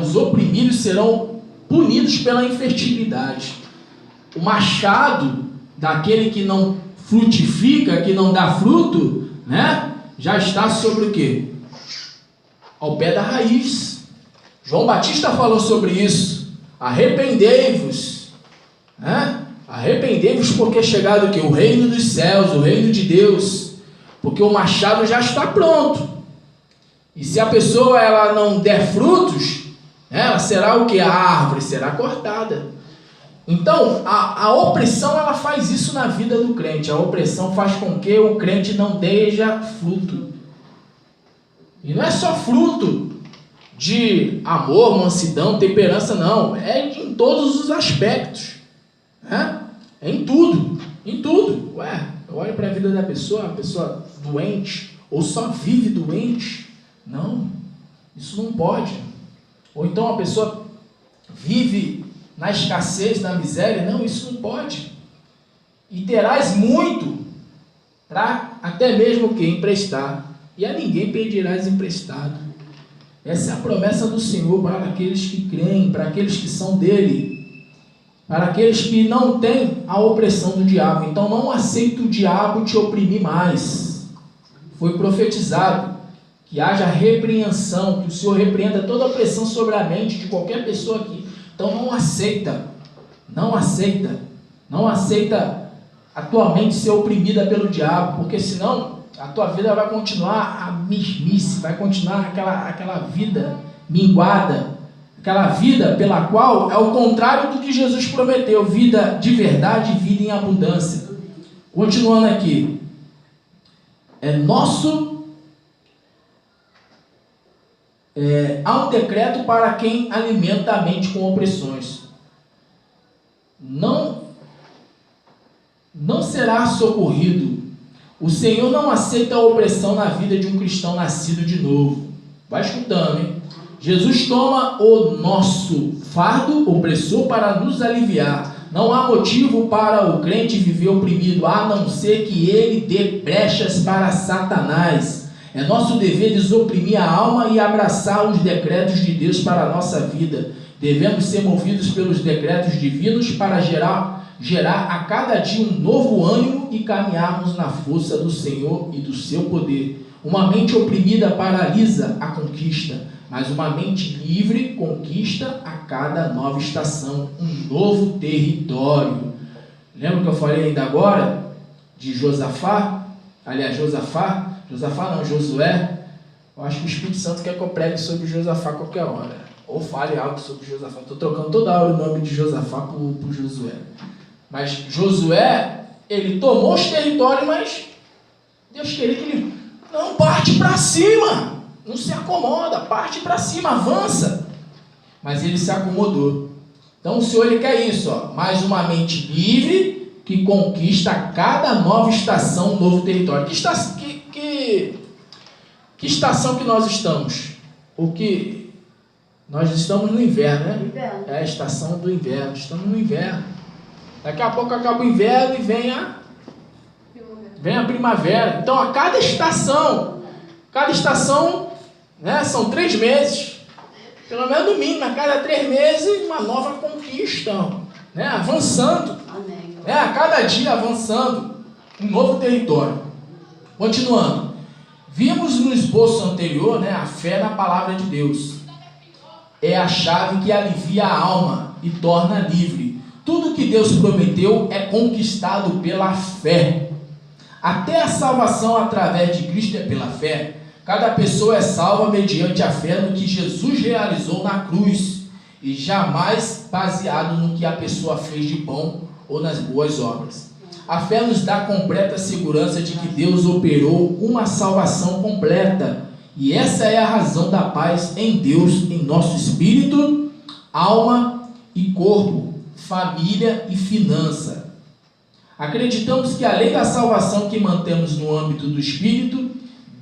Os oprimidos serão punidos pela infertilidade. O machado daquele que não frutifica, que não dá fruto, já está sobre o quê? Ao pé da raiz. João Batista falou sobre isso. Arrependei-vos. Arrependei-vos porque é chegado o quê? O reino dos céus, o reino de Deus. Porque o machado já está pronto. E se a pessoa ela não der frutos, ela será o quê? A árvore será cortada. Então, a opressão ela faz isso na vida do crente. A opressão faz com que o crente não dê fruto. E não é só fruto. de amor, mansidão, temperança, não. É em todos os aspectos. Né? É em tudo. Em tudo. Ué, eu olho para a vida da pessoa, a pessoa doente, ou só vive doente. Não, isso não pode. Ou então a pessoa vive na escassez, na miséria. Não, isso não pode. E terás muito para até mesmo que emprestar. E a ninguém pedirás emprestado. Essa é a promessa do Senhor para aqueles que creem, para aqueles que são dele, para aqueles que não têm a opressão do diabo. Então não aceite o diabo te oprimir mais. Foi profetizado que haja repreensão, que o Senhor repreenda toda a opressão sobre a mente de qualquer pessoa aqui. Então não aceita a tua mente ser oprimida pelo diabo, porque senão a tua vida vai continuar a mesmice, vai continuar aquela vida minguada, aquela vida pela qual é o contrário do que Jesus prometeu, vida de verdade e vida em abundância. Continuando aqui, há um decreto para quem alimenta a mente com opressões. Não será socorrido. O Senhor não aceita a opressão na vida de um cristão nascido de novo. Vai escutando, hein? Jesus toma o nosso fardo opressor para nos aliviar. Não há motivo para o crente viver oprimido, a não ser que ele dê brechas para Satanás. É nosso dever desoprimir a alma e abraçar os decretos de Deus para a nossa vida. Devemos ser movidos pelos decretos divinos para gerar a cada dia um novo ânimo e caminharmos na força do Senhor e do seu poder. Uma mente oprimida paralisa a conquista, mas uma mente livre conquista a cada nova estação um novo território. Lembra que eu falei ainda agora de Josafá? Aliás, Josué. Eu acho que o Espírito Santo quer que eu pregue sobre Josafá a qualquer hora, ou fale algo sobre Josafá. Estou trocando toda hora o nome de Josafá por Josué. Mas Josué, ele tomou os territórios, mas Deus queria que ele não parte para cima, não se acomoda, parte para cima, avança. Mas ele se acomodou. Então o Senhor ele quer isso, mais uma mente livre que conquista a cada nova estação um novo território. Que estação que nós estamos? Nós estamos no inverno, né? Inverno. É a estação do inverno, estamos no inverno. Daqui a pouco acaba o inverno e vem a primavera. Então, a cada estação, né, são 3 meses. Pelo menos no mínimo, a cada 3 meses, uma nova conquista. Né, avançando. Né, a cada dia avançando. Um novo território. Continuando. Vimos no esboço anterior, né, a fé na palavra de Deus. É a chave que alivia a alma e torna livre. Tudo que Deus prometeu é conquistado pela fé. Até a salvação através de Cristo é pela fé. Cada pessoa é salva mediante a fé no que Jesus realizou na cruz e jamais baseado no que a pessoa fez de bom ou nas boas obras. A fé nos dá completa segurança de que Deus operou uma salvação completa. E essa é a razão da paz em Deus, em nosso espírito, alma e corpo, família e finança. Acreditamos que além da salvação que mantemos no âmbito do espírito,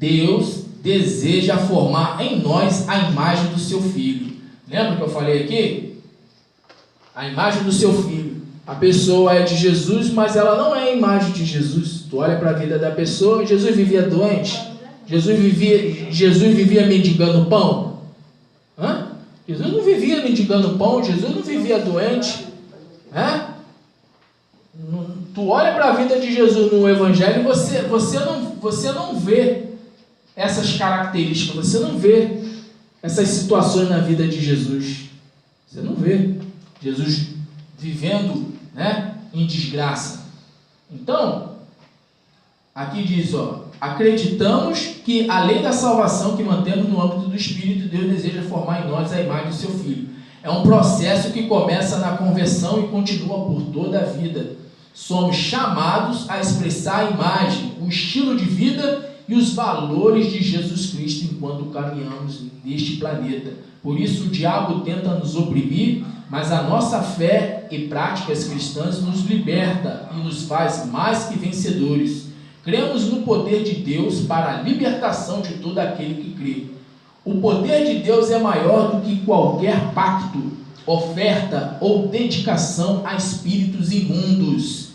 Deus deseja formar em nós a imagem do seu Filho. Lembra que eu falei aqui? A imagem do seu Filho. A pessoa é de Jesus, mas ela não é a imagem de Jesus. Tu olha para a vida da pessoa, Jesus vivia doente, Jesus vivia mendigando pão. Jesus não vivia mendigando pão, Jesus não vivia doente. Tu olha para a vida de Jesus no Evangelho e você não vê essas características, você não vê essas situações na vida de Jesus. Você não vê Jesus vivendo, né, em desgraça. Então, aqui diz, acreditamos que além da salvação que mantemos no âmbito do Espírito, Deus deseja formar em nós a imagem do seu Filho. É um processo que começa na conversão e continua por toda a vida. Somos chamados a expressar a imagem, o estilo de vida e e os valores de Jesus Cristo enquanto caminhamos neste planeta. Por isso o diabo tenta nos oprimir, mas a nossa fé e práticas cristãs nos liberta e nos faz mais que vencedores. Cremos no poder de Deus para a libertação de todo aquele que crê. O poder de Deus é maior do que qualquer pacto, oferta ou dedicação a espíritos imundos.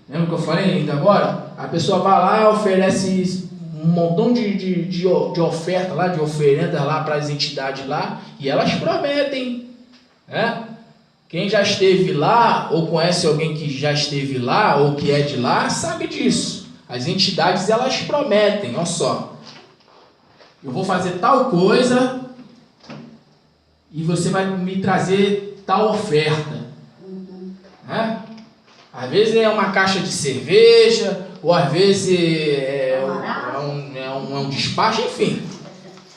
Lembra que eu falei ainda agora? A pessoa vai lá, oferece um montão de oferta lá, de oferendas lá para as entidades lá, e elas prometem, né? Quem já esteve lá, ou conhece alguém que já esteve lá, ou que é de lá, sabe disso. As entidades, elas prometem, olha só, eu vou fazer tal coisa, e você vai me trazer tal oferta, né? Às vezes é uma caixa de cerveja, ou às vezes é um despacho, enfim.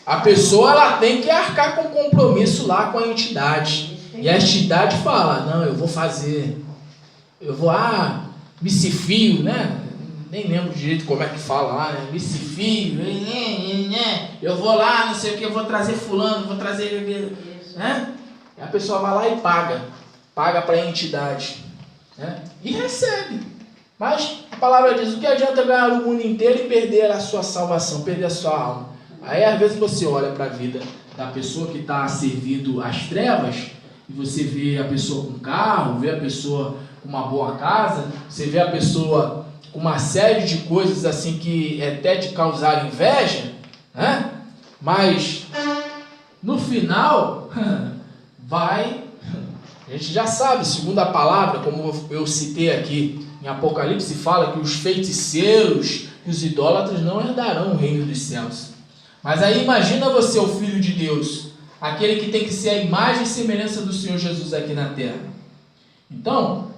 A pessoa ela tem que arcar com compromisso lá com a entidade. E a entidade fala, não, eu vou fazer, eu vou, micifio, né? Nem lembro direito como é que fala lá, né? Micifio, eu vou lá, não sei o que, eu vou trazer fulano, vou trazer, né? E a pessoa vai lá e paga para a entidade, né? E recebe. Mas a palavra diz, o que adianta ganhar o mundo inteiro e perder a sua salvação, perder a sua alma? Aí às vezes você olha para a vida da pessoa que está servindo às trevas, e você vê a pessoa com carro, vê a pessoa com uma boa casa, você vê a pessoa com uma série de coisas assim que é até de causar inveja, né? Mas no final a gente já sabe, segundo a palavra, como eu citei aqui em Apocalipse, fala que os feiticeiros e os idólatras não herdarão o reino dos céus. Mas aí imagina você, o Filho de Deus, aquele que tem que ser a imagem e semelhança do Senhor Jesus aqui na terra. Então,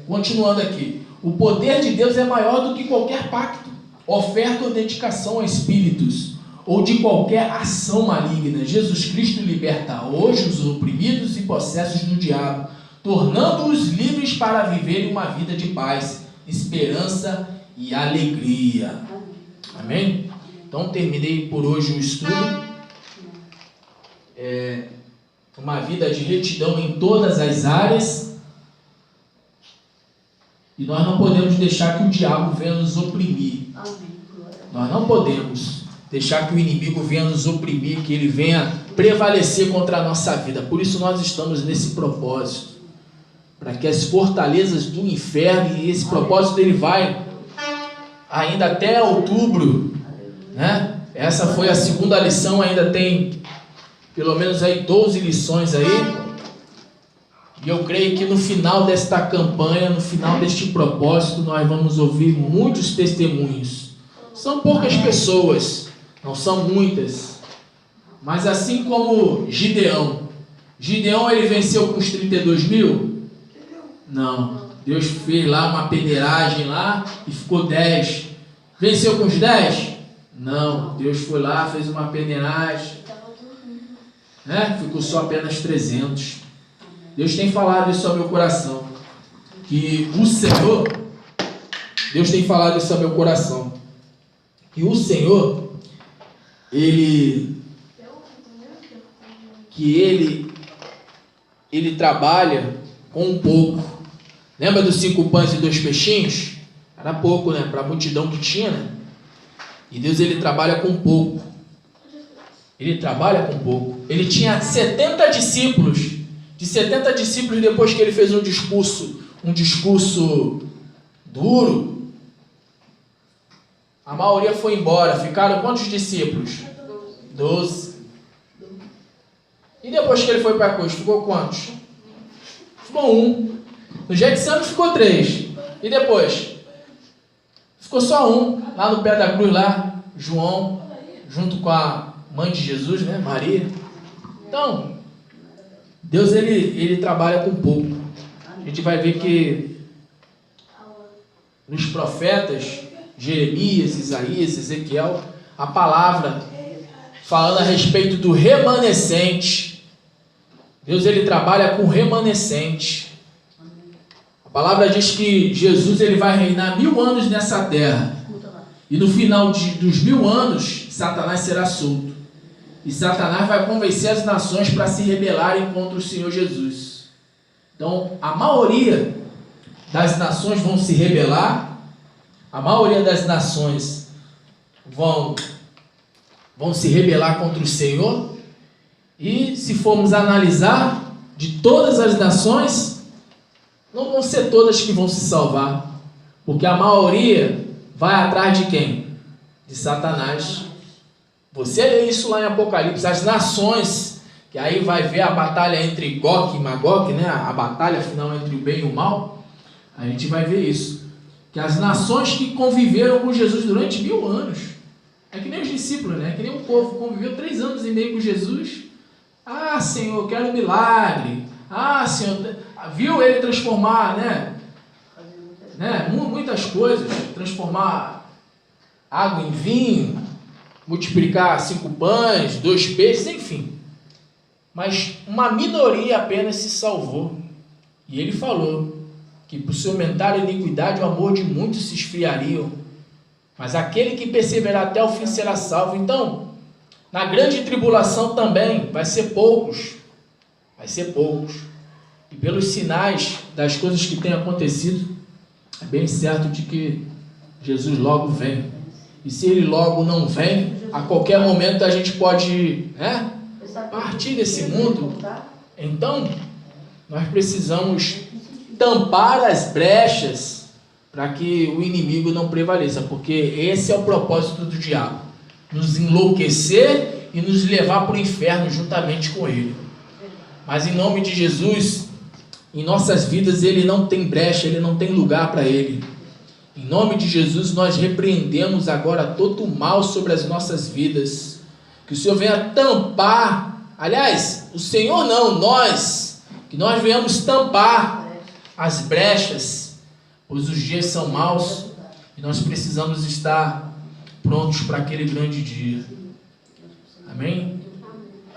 continuando aqui, o poder de Deus é maior do que qualquer pacto, oferta ou dedicação a espíritos, ou de qualquer ação maligna. Jesus Cristo liberta hoje os oprimidos e possessos do diabo, tornando-os livres para viverem uma vida de paz, esperança e alegria. Amém? Então terminei por hoje o estudo. Uma vida de retidão em todas as áreas. E nós não podemos deixar que o diabo venha nos oprimir. Nós não podemos deixar que o inimigo venha nos oprimir, que ele venha prevalecer contra a nossa vida. Por isso nós estamos nesse propósito, para que as fortalezas do inferno, e esse propósito ele vai ainda até outubro, né? Essa foi a segunda lição, ainda tem pelo menos aí 12 lições aí, e eu creio que no final desta campanha, no final deste propósito, nós vamos ouvir muitos testemunhos. São poucas pessoas, não são muitas, mas assim como Gideão, ele venceu com os 32 mil? Não, Deus fez lá uma peneiragem lá e ficou 10. Venceu com os 10? Não, Deus foi lá, fez uma peneiragem, ficou só apenas 300. Deus tem falado isso ao meu coração, que o Senhor, Deus tem falado isso ao meu coração, que o Senhor, Ele trabalha com um pouco. Lembra dos 5 pães e 2 peixinhos? Era pouco, né? Para a multidão que tinha, né? E Deus, Ele trabalha com pouco. Ele trabalha com pouco. Ele tinha 70 discípulos. De 70 discípulos, depois que Ele fez um discurso duro, a maioria foi embora. Ficaram quantos discípulos? 12. E depois que Ele foi para a cruz, ficou quantos? Ficou 1. No Getsemane ficou 3. E depois? Ficou só 1. Lá no pé da cruz, lá, João, junto com a mãe de Jesus, né? Maria. Então, Deus, ele trabalha com pouco. A gente vai ver que nos profetas, Jeremias, Isaías, Ezequiel, a palavra falando a respeito do remanescente. Deus, ele trabalha com remanescente. A palavra diz que Jesus, ele vai reinar 1000 anos nessa terra. E no final dos 1000 anos, Satanás será solto. E Satanás vai convencer as nações para se rebelarem contra o Senhor Jesus. Então, a maioria das nações vão se rebelar, a maioria das nações vão se rebelar contra o Senhor, e se formos analisar, de todas as nações, não vão ser todas que vão se salvar, porque a maioria vai atrás de quem? De Satanás. Você lê isso lá em Apocalipse, as nações, que aí vai ver a batalha entre Gog e Magog, né? A batalha final entre o bem e o mal, a gente vai ver isso, que as nações que conviveram com Jesus durante 1000 anos, é que nem os discípulos, né? Que nem um povo conviveu 3 anos e meio com Jesus. Ah, Senhor, eu quero um milagre. Ah, Senhor, viu ele transformar, né? Muitas coisas, transformar água em vinho, multiplicar 5 pães, 2 peixes, enfim. Mas uma minoria apenas se salvou. E ele falou que por se aumentar a iniquidade, o amor de muitos se esfriariam. Mas aquele que perseverar até o fim será salvo. Então, na grande tribulação também vai ser poucos. Vai ser poucos. E pelos sinais das coisas que têm acontecido, é bem certo de que Jesus logo vem. E se ele logo não vem, a qualquer momento a gente pode partir desse mundo. Então, nós precisamos tampar as brechas para que o inimigo não prevaleça, porque esse é o propósito do diabo, nos enlouquecer e nos levar para o inferno juntamente com ele. Mas em nome de Jesus, em nossas vidas ele não tem brecha, ele não tem lugar para ele. Em nome de Jesus nós repreendemos agora todo o mal sobre as nossas vidas, que o Senhor venha tampar, aliás, o Senhor não, nós, que nós venhamos tampar as brechas, pois os dias são maus e nós precisamos estar prontos para aquele grande dia. Amém?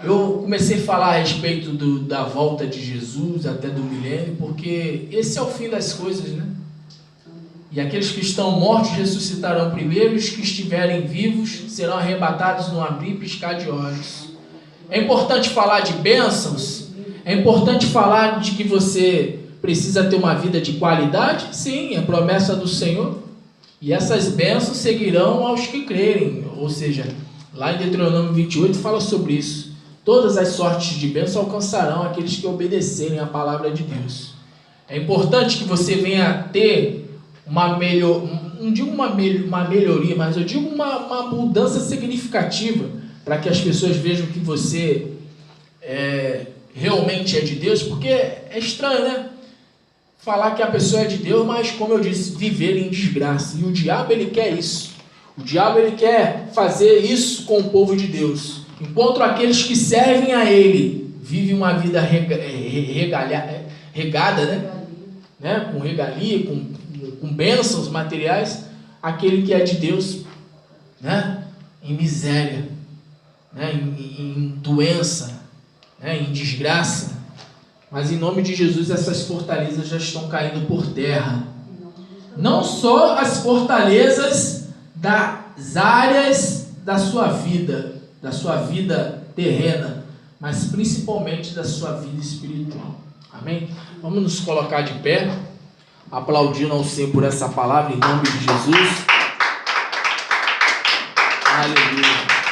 Eu comecei a falar a respeito da volta de Jesus até do milênio, porque esse é o fim das coisas, né? E aqueles que estão mortos ressuscitarão primeiro, e os que estiverem vivos serão arrebatados no abrir e piscar de olhos. É importante falar de bênçãos? É importante falar de que você precisa ter uma vida de qualidade? Sim, é promessa do Senhor. E essas bênçãos seguirão aos que crerem. Ou seja, lá em Deuteronômio 28 fala sobre isso. Todas as sortes de bênçãos alcançarão aqueles que obedecerem à palavra de Deus. É importante que você venha ter uma melhoria, mas eu digo uma mudança significativa, para que as pessoas vejam que você realmente é de Deus, porque é estranho, né? Falar que a pessoa é de Deus, mas, como eu disse, viver em desgraça. E o diabo, ele quer isso. O diabo, ele quer fazer isso com o povo de Deus. Enquanto aqueles que servem a ele vivem uma vida regada, né? Com regalia, com bênçãos materiais, aquele que é de Deus, né? Em miséria, né? Em doença, né? Em desgraça. Mas em nome de Jesus essas fortalezas já estão caindo por terra. Não só as fortalezas das áreas da sua vida terrena, mas principalmente da sua vida espiritual. Amém? Vamos nos colocar de pé, aplaudindo ao Senhor por essa palavra, em nome de Jesus. Aleluia.